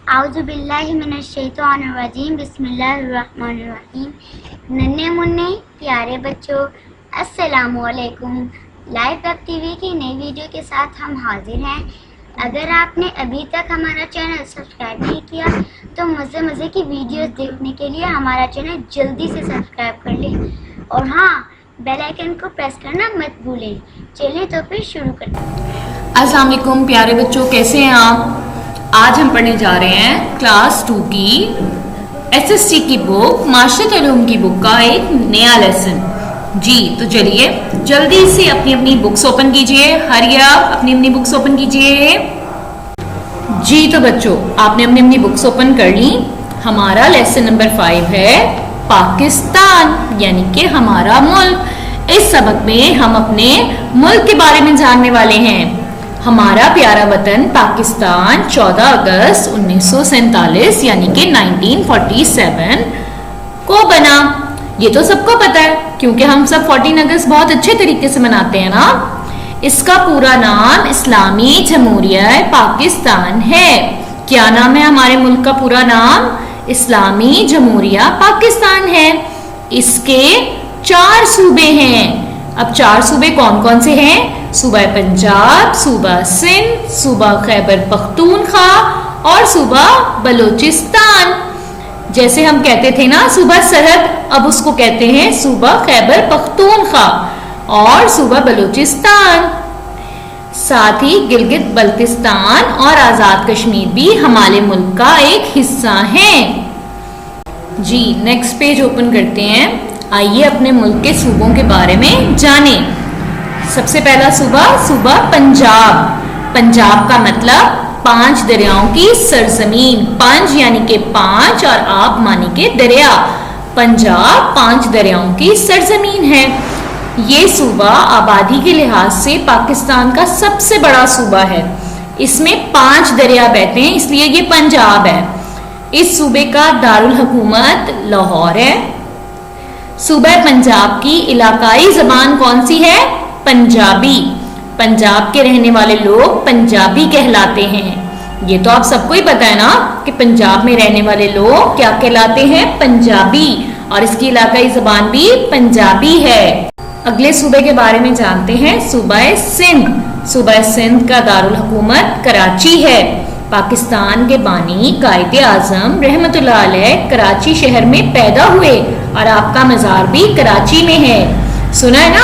आउज़ुबिल्लाहि मिनश्शैतानिर्रजीम बिस्मिल्लाहिर्रहमानिर्रहीम। नन्हे मुन्ने प्यारे बच्चों, अस्सलामु अलैकुम। लाइव वेब टीवी की नई वीडियो के साथ हम हाजिर हैं। अगर आपने अभी तक हमारा चैनल सब्सक्राइब नहीं किया तो मज़े की वीडियोस देखने के लिए हमारा चैनल जल्दी से सब्सक्राइब कर लें और हाँ, बेल आइकन को प्रेस करना मत भूलें। चलिए तो फिर शुरू करते हैं। अस्सलाम वालेकुम प्यारे बच्चों, कैसे हैं आप? आज हम पढ़ने जा रहे हैं क्लास 2 की एसएसटी की बुक माशरत उलूम की बुक का एक नया लेसन। जी तो चलिए जल्दी से अपनी अपनी बुक्स ओपन कीजिए। हरिया अपनी अपनी बुक्स ओपन कीजिए। जी तो बच्चों, आपने अपनी अपनी बुक्स ओपन कर ली। हमारा लेसन नंबर 5 है पाकिस्तान, यानी कि हमारा मुल्क। इस सबक में हम अपने मुल्क के बारे में जानने वाले हैं। हमारा प्यारा वतन पाकिस्तान 14 अगस्त 1947 यानी कि 1947 को बना। ये तो सबको पता है क्योंकि हम सब 14 अगस्त बहुत अच्छे तरीके से मनाते हैं ना। इसका पूरा नाम इस्लामी जमहूरियत पाकिस्तान है। क्या नाम है हमारे मुल्क का पूरा नाम? इस्लामी जमहूरियत पाकिस्तान है। इसके 4 सूबे हैं। अब 4 सूबे कौन कौन से हैं? सूबा पंजाब, सूबा सिंध, सूबा खैबर पख्तूनख्वा और सूबा बलूचिस्तान। जैसे हम कहते थे ना सूबा सरहद, अब उसको कहते हैं सूबा खैबर पख्तूनख्वा और सूबा बलूचिस्तान। साथ ही गिलगित बल्तिस्तान और आजाद कश्मीर भी हमारे मुल्क का एक हिस्सा है। जी नेक्स्ट पेज ओपन करते हैं। आइए अपने मुल्क के सूबों के बारे में जानें। सबसे पहला सूबा पंजाब। पंजाब का मतलब 5 दरियाओं की सरजमीन। पंज यानी कि 5 और आप मानी के दरिया। पंजाब 5 दरियाओं की सरजमीन है। ये सूबा आबादी के लिहाज से पाकिस्तान का सबसे बड़ा सूबा है। इसमें 5 दरिया बहते हैं, इसलिए ये पंजाब है। इस सूबे का दारुल हुकूमत लाहौर है। सूबा पंजाब की इलाकाई जबान कौन सी है? पंजाबी। पंजाब के रहने वाले लोग पंजाबी कहलाते हैं। ये तो आप सबको ही पता है ना कि पंजाब में रहने वाले लोग क्या कहलाते हैं? पंजाबी। और इसकी इलाकाई जबान भी पंजाबी है। अगले सूबे के बारे में जानते हैं, सूबा सिंध। सूबा सिंध का दारुल हुकूमत कराची है। पाकिस्तान के बानी कायदे आजम रहमतुल्लाह अलैह कराची शहर में पैदा हुए और आपका मज़ार भी कराची में है। सुना है ना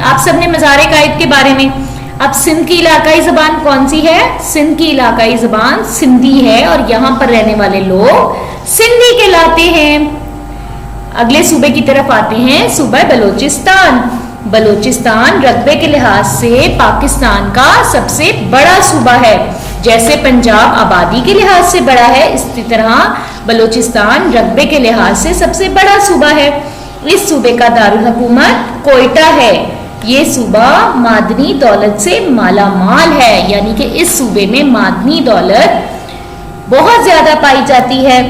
आप सबने मज़ार कायद के बारे में। अब सिंध की इलाकाई ज़बान कौन सी है? सिंध की इलाकाई ज़बान सिंधी है और यहाँ पर रहने वाले लोग सिंधी कहलाते हैं। अगले सूबे की तरफ आते हैं, सूबा बलूचिस्तान। बलूचिस्तान रकबे के लिहाज से पाकिस्तान का सबसे बड़ा सूबा है। जैसे पंजाब आबादी के लिहाज से बड़ा है, इसी तरह बलूचिस्तान रकबे के लिहाज से सबसे बड़ा सूबा है। इस सूबे का दारुल हुकूमत कोयटा है। ये सूबा मादनी दौलत से माला माल है, यानी कि इस सूबे में मादनी दौलत बहुत ज्यादा पाई जाती है।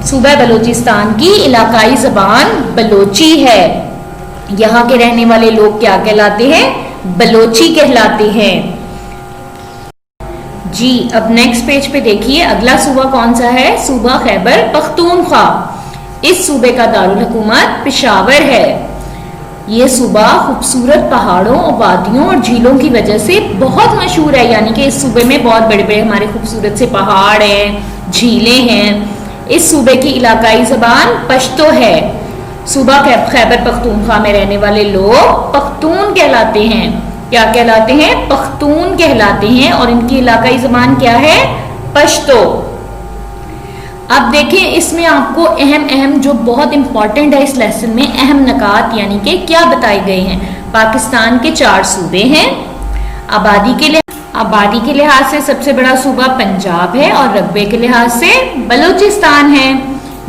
सूबा बलूचिस्तान की इलाकाई जबान बलोची है। यहाँ के रहने वाले लोग क्या कहलाते हैं? बलोची कहलाते हैं। जी अब नेक्स्ट पेज पे देखिए, अगला सूबा कौन सा है? सूबा खैबर पख्तूनख्वा। इस सूबे का दारुल हुकूमत पेशावर है। ये सूबा खूबसूरत पहाड़ों और वादियों और झीलों की वजह से बहुत मशहूर है, यानी कि इस सूबे में बहुत बड़े बड़े हमारे खूबसूरत से पहाड़ हैं, झीलें हैं। इस सूबे की इलाकाई जबान पश्तो है। सूबा खैबर पख्तूनख्वा में रहने वाले लोग पख्तून कहलाते हैं। क्या कहलाते हैं? पख्तून कहलाते हैं और इनकी इलाकाई जबान क्या है? पश्तो। अब देखें इसमें आपको अहम जो बहुत इंपॉर्टेंट है इस लेसन में, अहम नकात यानी कि क्या बताए गए हैं। पाकिस्तान के 4 सूबे हैं। आबादी के लिहाज से सबसे बड़ा सूबा पंजाब है और रकबे के लिहाज से बलूचिस्तान है।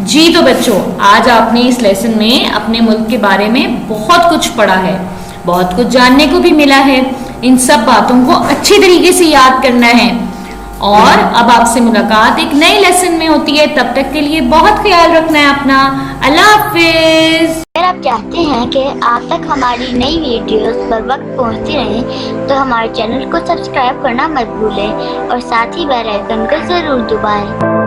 जी तो बच्चों, आज आपने इस लेसन में अपने मुल्क के बारे में बहुत कुछ पढ़ा है, बहुत कुछ जानने को भी मिला है। इन सब बातों को अच्छी तरीके से याद करना है और अब आपसे मुलाकात एक नए लेसन में होती है। तब तक के लिए बहुत ख्याल रखना है अपना। अल्लाह हाफिज। आप चाहते हैं कि आप तक हमारी नई वीडियोस बर वक्त पहुँचती रहें तो हमारे चैनल को सब्सक्राइब करना मत भूलें और साथ ही बेल आइकन को ज़रूर दबाएं।